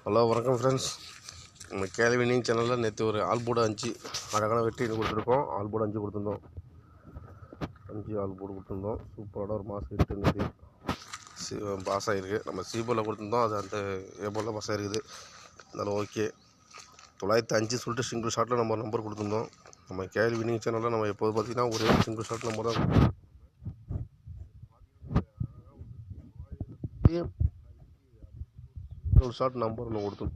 Hello வணக்கம் friends. நம்ம கேள்வினிங் சேனலில் நேற்று ஒரு ஆல்போர்டு 5 அழகான வெற்றி கொடுத்துருக்கோம். ஆல்போர்டு 5 கொடுத்துருந்தோம். 5 ஆல்போர்டு கொடுத்துருந்தோம். சூப்பரான ஒரு மாதம் ஹிட் இருந்தது. பாஸ் ஆகிருக்கு. நம்ம சிபோவில் கொடுத்துருந்தோம், அது அந்த ஏபோலில் பாஸ் ஆகிருக்குது. அதனால் ஓகே. 905 சொல்லிட்டு சிங்கிள் ஷாட்டில் நம்ம நம்பர் கொடுத்துருந்தோம். நம்ம கேள்வினிங் சேனலில் நம்ம எப்போது பார்த்திங்கன்னா ஒரே சிங்கிள் ஷாட் நம்பர் தான் ஒரு ஷாட் நம்பர் ஒன்று கொடுத்தோம்.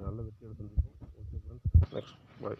நல்ல வெற்றி எடுத்துருக்கோம். ஓகே ஃப்ரெண்ட்ஸ், நெக்ஸ்ட் பாய்.